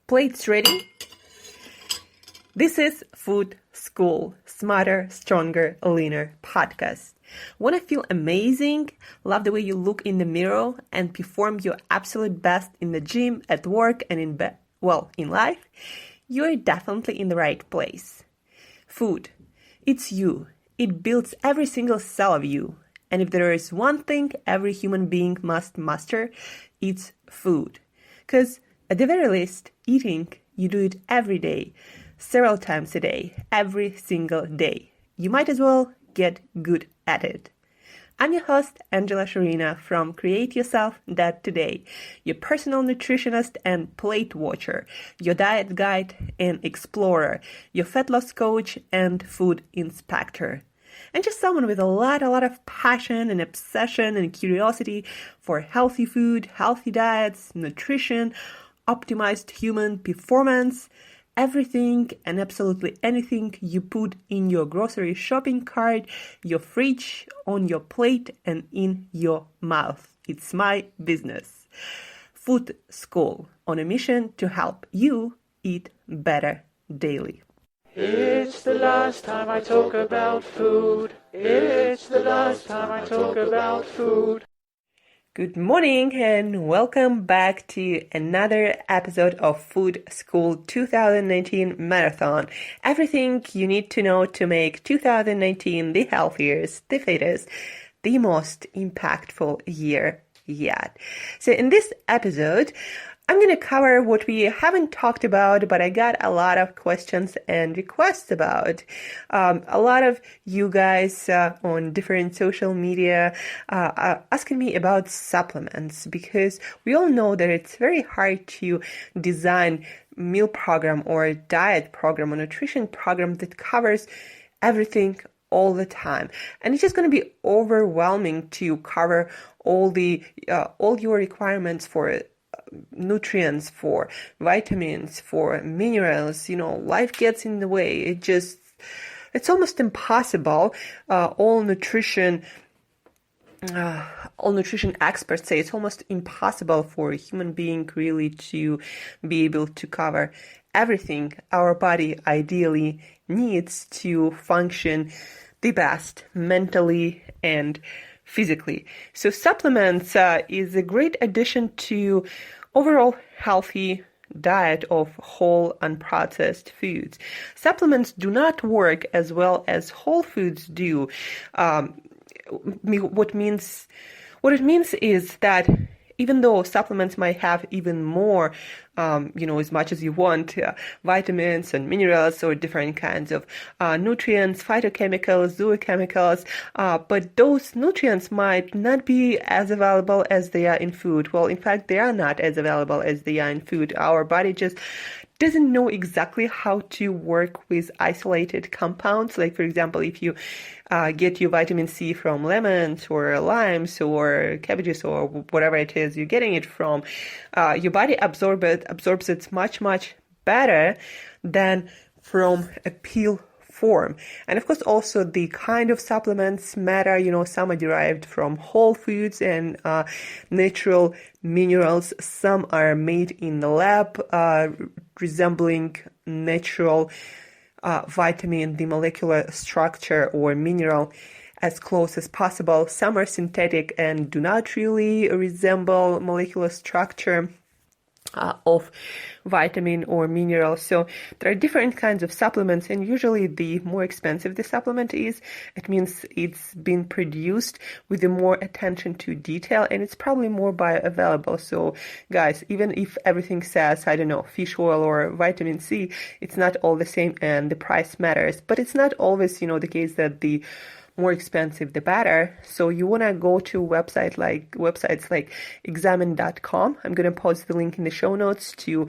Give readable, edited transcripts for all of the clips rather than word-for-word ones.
Plates ready? This is Food School, Smarter, Stronger, Leaner podcast. Want to feel amazing, love the way you look in the mirror, and perform your absolute best in the gym, at work, and in life? You're definitely in the right place. Food. It's you. It builds every single cell of you. And if there is one thing every human being must master, it's food. Because at the very least, eating, you do it every day, several times a day, every single day. You might as well get good at it. I'm your host, Shurina from Create Yourself That Today, your personal nutritionist and plate watcher, your diet guide and explorer, your fat loss coach and food inspector. And just someone with a lot of passion and obsession and curiosity for healthy food, healthy diets, nutrition, optimized human performance, everything and absolutely anything you put in your grocery shopping cart, your fridge, on your plate, and in your mouth. It's my business. Food School, on a mission to help you eat better daily. It's the last time I talk about food. It's the last time I talk about food. Good morning and welcome back to another episode of Food School 2019 Marathon. Everything you need to know to make 2019 the healthiest, the fittest, the most impactful year yet. So in this episode, I'm going to cover what we haven't talked about, but I got a lot of questions and requests about. A lot of you guys on different social media are asking me about supplements, because we all know that it's very hard to design meal program or diet program or nutrition program that covers everything all the time. And it's just going to be overwhelming to cover all your requirements for nutrients, for vitamins, for minerals. Life gets in the way. It's almost impossible. All nutrition experts say it's almost impossible for a human being really to be able to cover everything our body ideally needs to function the best mentally and physically. So supplements is a great addition to overall healthy diet of whole unprocessed foods. Supplements do not work as well as whole foods do. What it means is that even though supplements might have even more, as much as you want, vitamins and minerals or different kinds of nutrients, phytochemicals, zoochemicals, but those nutrients might not be as available as they are in food. Well, in fact, they are not as available as they are in food. Our body just doesn't know exactly how to work with isolated compounds. Like, for example, if you get your vitamin C from lemons or limes or cabbages or whatever it is you're getting it from, your body absorbs it much better than from a pill form. And of course, also the kind of supplements matter. Some are derived from whole foods and natural minerals. Some are made in the lab, resembling natural vitamin, the molecular structure or mineral as close as possible. Some are synthetic and do not really resemble molecular structure of vitamin or mineral. So there are different kinds of supplements, and usually the more expensive the supplement is, it means it's been produced with the more attention to detail, and it's probably more bioavailable. So guys, even if everything says, fish oil or vitamin C, it's not all the same, and the price matters. But it's not always, the case that the more expensive the better. So you want to go to websites like examine.com. I'm going to post the link in the show notes to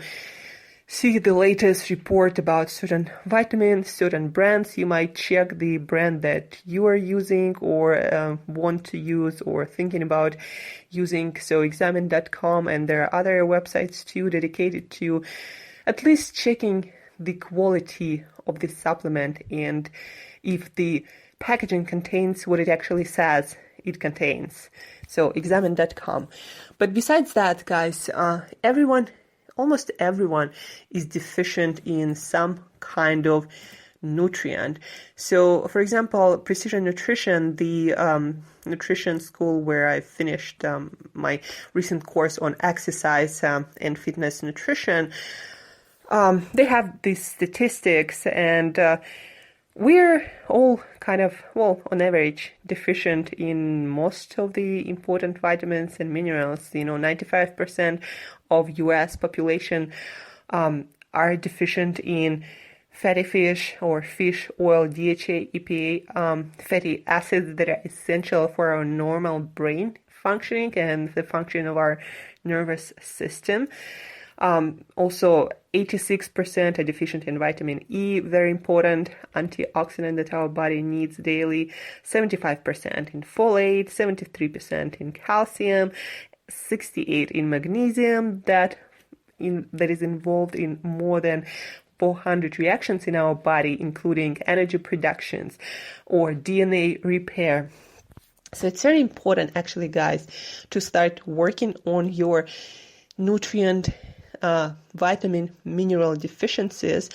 see the latest report about certain vitamins, certain brands. You might check the brand that you are using or want to use or thinking about using. So examine.com, and there are other websites too dedicated to at least checking the quality of the supplement and if the packaging contains what it actually says it contains. So examine.com. But besides that, guys, everyone almost everyone is deficient in some kind of nutrient. So, for example, Precision Nutrition, the nutrition school where I finished my recent course on exercise and fitness nutrition, they have these statistics, and we're all kind of, well, on average, deficient in most of the important vitamins and minerals. 95% of US population are deficient in fatty fish or fish oil, DHA, EPA, fatty acids that are essential for our normal brain functioning and the function of our nervous system. Also, 86% are deficient in vitamin E, very important antioxidant that our body needs daily, 75% in folate, 73% in calcium, 68% in magnesium that is involved in more than 400 reactions in our body, including energy productions or DNA repair. So it's very important, actually, guys, to start working on your nutrient, vitamin, mineral deficiencies,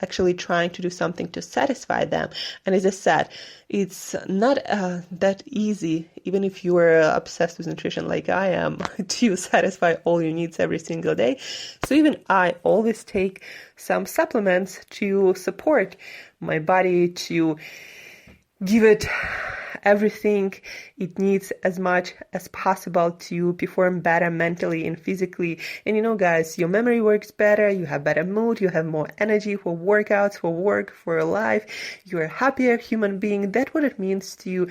actually trying to do something to satisfy them. And as I said, it's not that easy, even if you are obsessed with nutrition like I am, to satisfy all your needs every single day. So even I always take some supplements to support my body, to give it everything it needs as much as possible to perform better mentally and physically. And guys, your memory works better, you have better mood, you have more energy for workouts, for work, for life, you're a happier human being. That's what it means to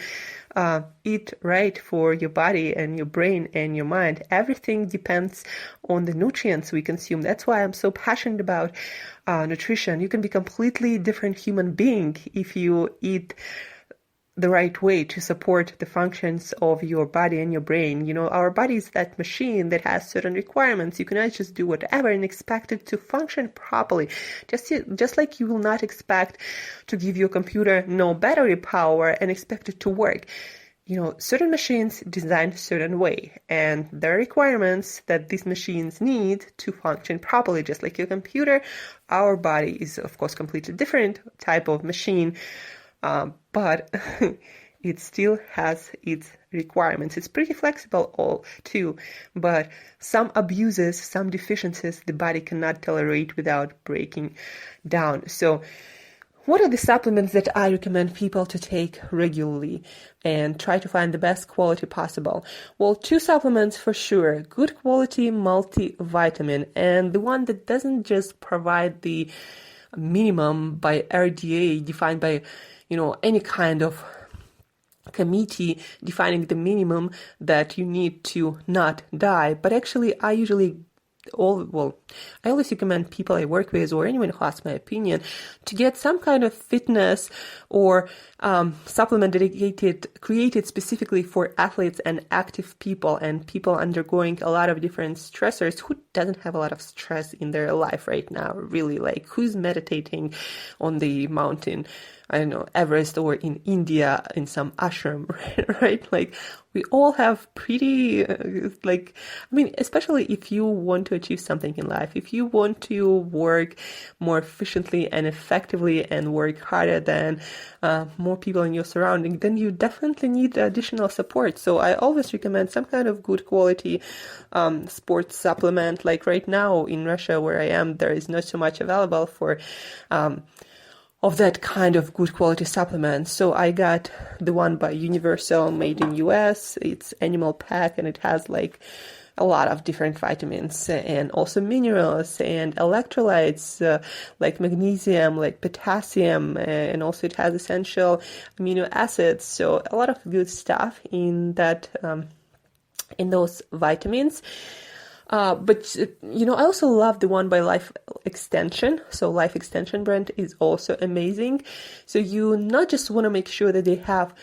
eat right for your body and your brain and your mind. Everything depends on the nutrients we consume. That's why I'm so passionate about nutrition. You can be a completely different human being if you eat the right way to support the functions of your body and your brain. Our body is that machine that has certain requirements. You cannot just do whatever and expect it to function properly. Just like you will not expect to give your computer no battery power and expect it to work. Certain machines designed a certain way, and there are requirements that these machines need to function properly. Just like your computer, our body is, of course, completely different type of machine, but it still has its requirements. It's pretty flexible too, but some abuses, some deficiencies the body cannot tolerate without breaking down. So what are the supplements that I recommend people to take regularly and try to find the best quality possible? Well, 2 supplements for sure. Good quality multivitamin, and the one that doesn't just provide the minimum by RDA defined by any kind of committee defining the minimum that you need to not die. But actually, I always recommend people I work with or anyone who asks my opinion to get some kind of fitness or supplement created specifically for athletes and active people and people undergoing a lot of different stressors. Who doesn't have a lot of stress in their life right now, really? Like, who's meditating on the mountain, I don't know, Everest, or in India in some ashram, right? Like, we all have pretty, especially if you want to achieve something in life, if you want to work more efficiently and effectively and work harder than more people in your surrounding, then you definitely need additional support. So I always recommend some kind of good quality sports supplement. Like right now in Russia, where I am, there is not so much available for of that kind of good quality supplements. So I got the one by Universal, made in US. It's animal pack, and it has like a lot of different vitamins and also minerals and electrolytes like magnesium, like potassium, and also it has essential amino acids. So a lot of good stuff in that in those vitamins. But I also love the one by Life Extension. So Life Extension brand is also amazing. So you not just want to make sure that they have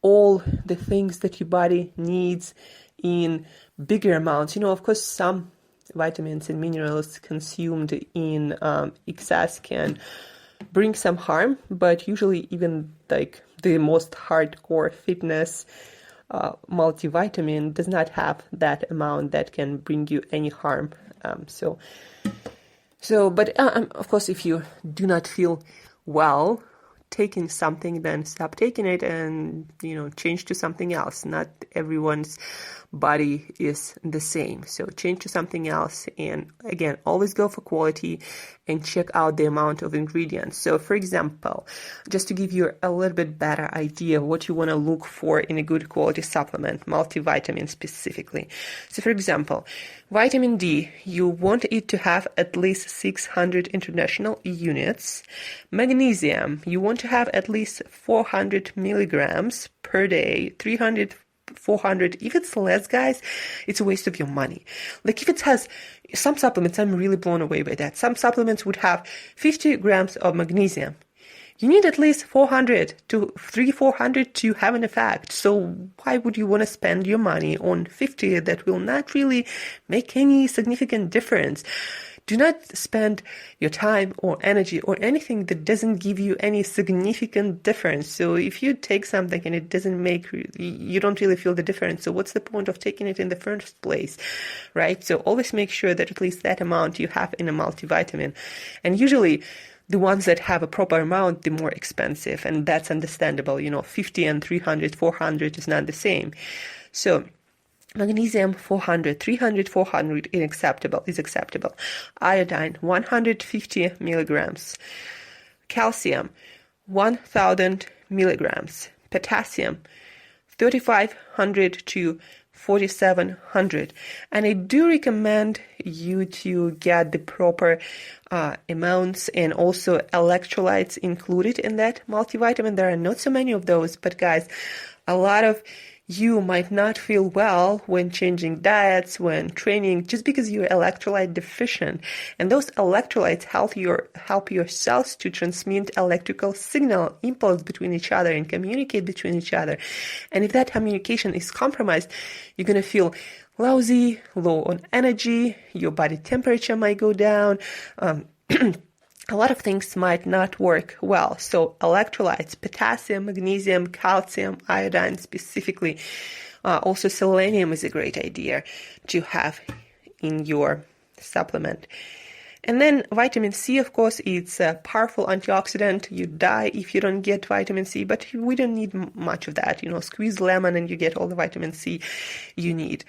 all the things that your body needs in bigger amounts. Of course, some vitamins and minerals consumed in excess can bring some harm, but usually even like the most hardcore fitness multivitamin does not have that amount that can bring you any harm But of course, if you do not feel well taking something, then stop taking it and, change to something else. Not everyone's body is the same. So change to something else. And again, always go for quality and check out the amount of ingredients. So for example, just to give you a little bit better idea of what you want to look for in a good quality supplement, multivitamin specifically. So for example, vitamin D, you want it to have at least 600 international units. Magnesium, you want to have at least 400 milligrams per day, 300 400. If it's less, guys, it's a waste of your money. Like if it has some supplements, I'm really blown away by that. Some supplements would have 50 grams of magnesium. You need at least 400 to 400 to have an effect. So why would you want to spend your money on 50 that will not really make any significant difference? Do not spend your time or energy or anything that doesn't give you any significant difference. So if you take something and it doesn't you don't really feel the difference. So what's the point of taking it in the first place, right? So always make sure that at least that amount you have in a multivitamin. And usually the ones that have a proper amount, the more expensive. And that's understandable. 50 and 300, 400 is not the same. So magnesium 400, 300, 400 is acceptable. Iodine 150 milligrams. Calcium 1000 milligrams. Potassium 3500 to 4700. And I do recommend you to get the proper amounts and also electrolytes included in that multivitamin. There are not so many of those, but guys, a lot of you might not feel well when changing diets, when training, just because you're electrolyte deficient. And those electrolytes help your cells to transmit electrical signal impulse between each other and communicate between each other. And if that communication is compromised, you're going to feel lousy, low on energy, your body temperature might go down, a lot of things might not work well. So electrolytes, potassium, magnesium, calcium, iodine specifically. Also selenium is a great idea to have in your supplement. And then vitamin C, of course, it's a powerful antioxidant. You die if you don't get vitamin C, but we don't need much of that. Squeeze lemon and you get all the vitamin C you need.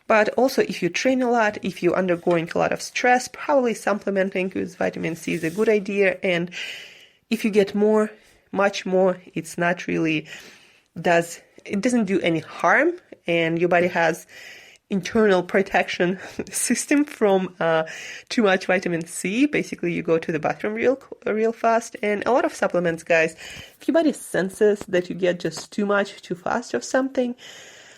But also, if you train a lot, if you're undergoing a lot of stress, probably supplementing with vitamin C is a good idea. And if you get much more, it's not really it doesn't do any harm, and your body has internal protection system from too much vitamin C. Basically, you go to the bathroom real fast. And a lot of supplements, guys, if your body senses that you get just too much too fast of something,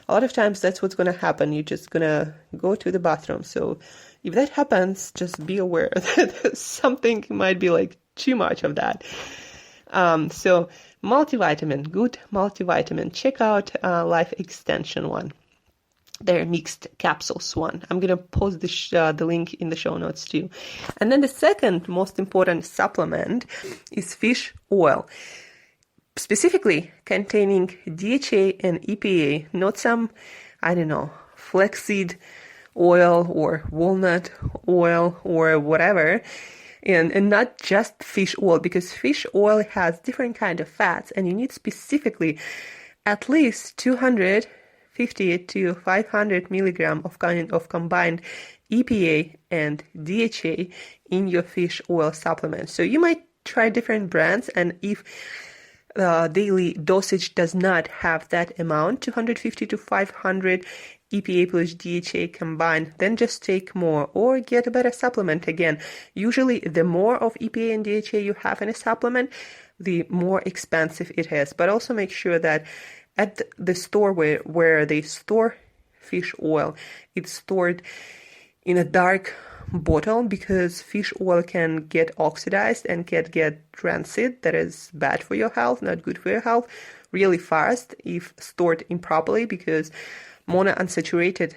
a lot of times that's what's going to happen. You're just going to go to the bathroom. So if that happens, just be aware that something might be like too much of that. So multivitamin, good multivitamin. Check out Life Extension one. Their mixed capsules one. I'm going to post the link in the show notes too. And then the second most important supplement is fish oil. Specifically containing DHA and EPA, not some, flaxseed oil or walnut oil or whatever, and not just fish oil, because fish oil has different kind of fats, and you need specifically at least 250 to 500 milligram of combined EPA and DHA in your fish oil supplement. So you might try different brands, and if daily dosage does not have that amount, 250 to 500 EPA plus DHA combined, then just take more or get a better supplement. Again, usually the more of EPA and DHA you have in a supplement, the more expensive it is. But also make sure that at the store where they store fish oil, it's stored in a dark bottle, because fish oil can get oxidized and can get rancid. That is bad for your health, not good for your health, really fast if stored improperly, because polyunsaturated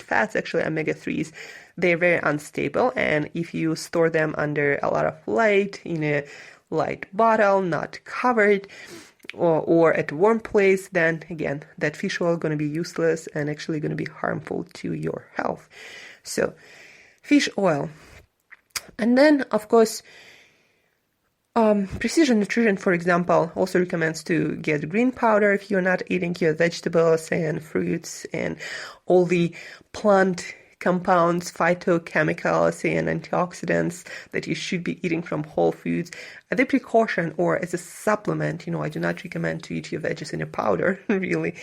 fats, actually omega-3s, they're very unstable, and if you store them under a lot of light, in a light bottle, not covered, or at a warm place, then again, that fish oil is going to be useless and actually going to be harmful to your health. So fish oil. And then, of course, Precision Nutrition, for example, also recommends to get green powder if you're not eating your vegetables and fruits and all the plant compounds, phytochemicals, and antioxidants that you should be eating from whole foods. As a precaution or as a supplement, I do not recommend to eat your veggies in a powder, really.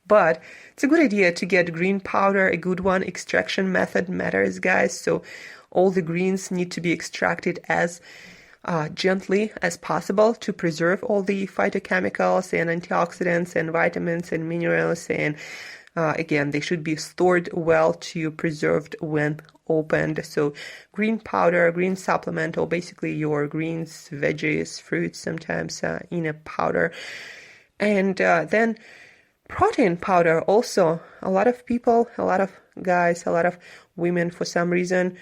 But it's a good idea to get green powder, a good one. Extraction method matters, guys. So all the greens need to be extracted as gently as possible to preserve all the phytochemicals and antioxidants and vitamins and minerals. And again, they should be stored well to preserved when opened. So green powder, green supplement, or basically your greens, veggies, fruits sometimes in a powder. And then protein powder also. A lot of people, a lot of guys, a lot of women for some reason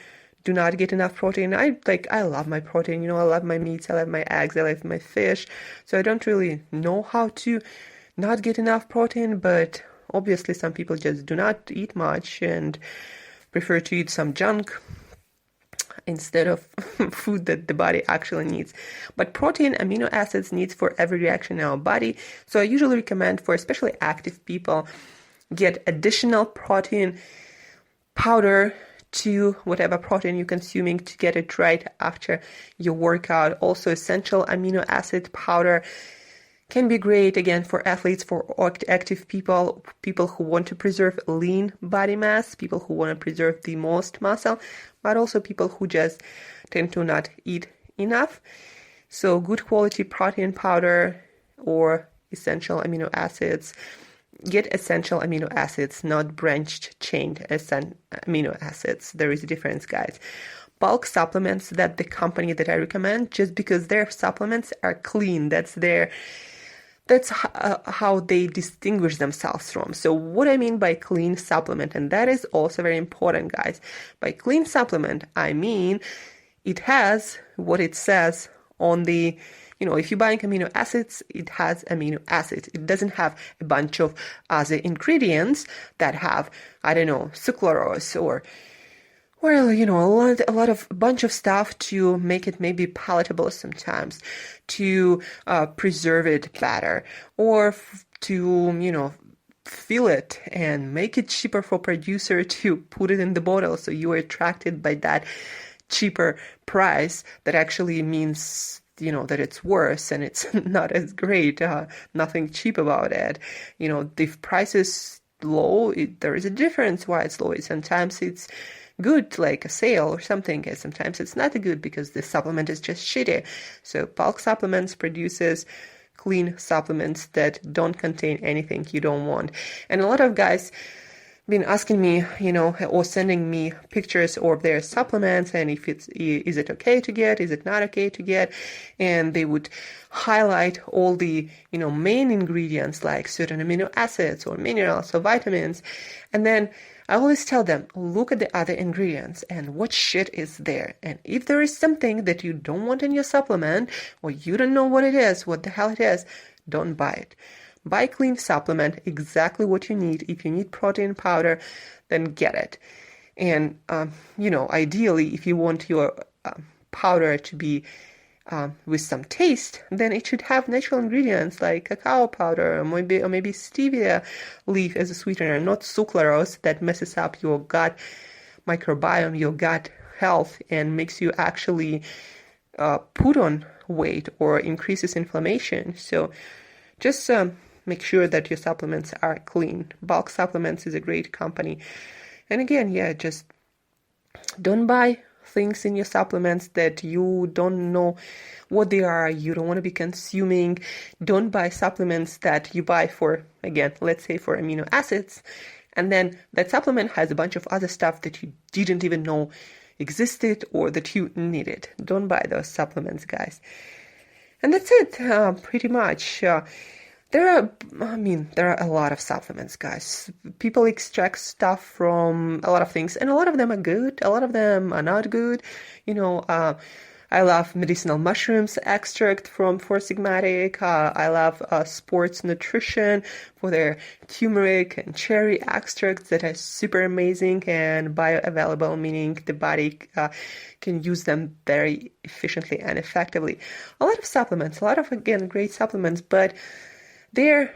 do not get enough protein. I love my protein, I love my meats, I love my eggs, I love my fish. So I don't really know how to not get enough protein, but obviously some people just do not eat much and prefer to eat some junk instead of food that the body actually needs. But protein, amino acids needs for every reaction in our body. So I usually recommend for especially active people, get additional protein powder to whatever protein you're consuming to get it right after your workout. Also, essential amino acid powder can be great, again, for athletes, for active people, people who want to preserve lean body mass, people who want to preserve the most muscle, but also people who just tend to not eat enough. So good quality protein powder or essential amino acids. Get essential amino acids, not branched chain amino acids. There is a difference, guys. Bulk supplements, that the company that I recommend, just because their supplements are clean. That's how they distinguish themselves from. So what I mean by clean supplement, and that is also very important, guys. By clean supplement, I mean it has what it says on the, if you're buying amino acids, it has amino acids. It doesn't have a bunch of other ingredients that have, sucralose or a bunch of stuff to make it maybe palatable sometimes, to preserve it better, or to, fill it and make it cheaper for producer to put it in the bottle. So you are attracted by that cheaper price that actually means that it's worse and it's not as great, nothing cheap about it. The price is low, there is a difference why it's low. Sometimes it's good, like a sale or something, and sometimes it's not good because the supplement is just shitty. So bulk supplements produces clean supplements that don't contain anything you don't want. And a lot of guys been asking me, or sending me pictures of their supplements and is it okay to get, is it not okay to get, and they would highlight all the, main ingredients like certain amino acids or minerals or vitamins, and then I always tell them, look at the other ingredients and what shit is there. And if there is something that you don't want in your supplement, or you don't know what it is, what the hell it is, don't buy it. Buy clean supplement, exactly what you need. If you need protein powder, then get it. And, ideally, if you want your powder to be with some taste, then it should have natural ingredients like cacao powder or maybe stevia leaf as a sweetener, not sucralose that messes up your gut microbiome, your gut health, and makes you actually put on weight or increases inflammation. So just make sure that your supplements are clean. Bulk Supplements is a great company. And again, just don't buy things in your supplements that you don't know what they are, you don't want to be consuming. Don't buy supplements that you buy for, again, let's say for amino acids, and then that supplement has a bunch of other stuff that you didn't even know existed or that you needed. Don't buy those supplements, guys. And that's it, pretty much. There are a lot of supplements, guys. People extract stuff from a lot of things, and a lot of them are good, a lot of them are not good. I love medicinal mushrooms extract from Four Sigmatic. I love sports nutrition for their turmeric and cherry extracts that are super amazing and bioavailable, meaning the body can use them very efficiently and effectively. A lot of supplements, a lot of, again, great supplements, but they're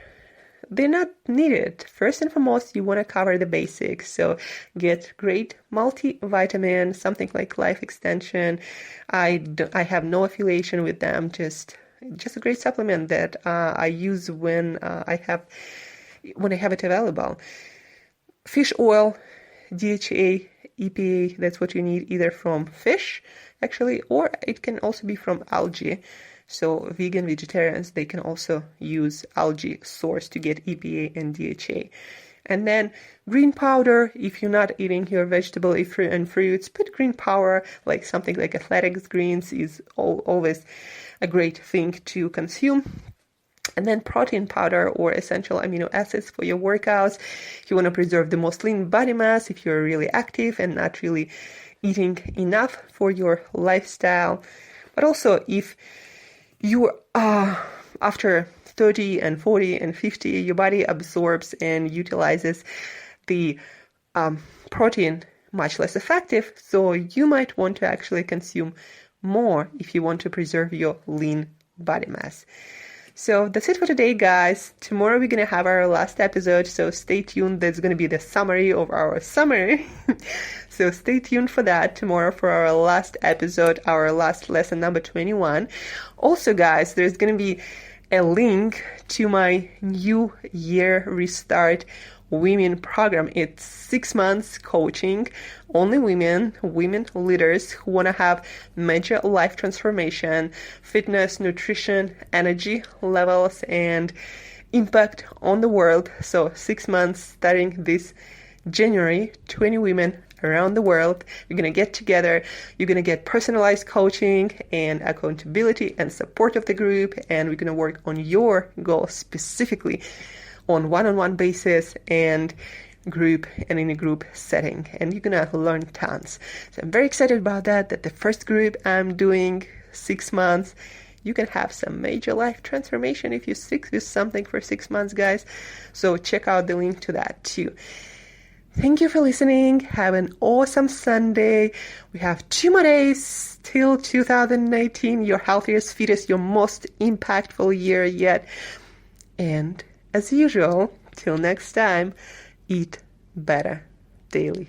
not needed. First and foremost, you want to cover the basics. So get great multivitamin, something like Life Extension. I have no affiliation with them, just a great supplement that I use when I have it available. Fish oil, DHA, EPA, that's what you need either from fish, actually, or it can also be from algae. So vegan vegetarians, they can also use algae source to get EPA and DHA. And then green powder, if you're not eating your vegetable and fruits, put green powder, like something like athletics greens is always a great thing to consume. And then protein powder or essential amino acids for your workouts. If you want to preserve the most lean body mass, if you're really active and not really eating enough for your lifestyle. But also if you after 30 and 40 and 50, your body absorbs and utilizes the protein much less effective. So you might want to actually consume more if you want to preserve your lean body mass. So that's it for today, guys. Tomorrow we're going to have our last episode, so stay tuned. That's going to be the summary of our summer. So stay tuned for that tomorrow for our last episode, our last lesson number 21. Also, guys, there's going to be a link to my New Year Restart Women program. It's 6 months coaching, only women leaders who want to have major life transformation, fitness, nutrition, energy levels, and impact on the world. So 6 months starting this January, 20 women around the world. You're going to get together. You're going to get personalized coaching and accountability and support of the group. And we're going to work on your goals specifically on one-on-one basis and group and in a group setting. And you're going to learn tons. So I'm very excited about that the first group I'm doing 6 months, you can have some major life transformation if you stick with something for 6 months, guys. So check out the link to that too. Thank you for listening. Have an awesome Sunday. We have 2 more days till 2019, your healthiest, fittest, your most impactful year yet. And as usual, till next time, eat better daily.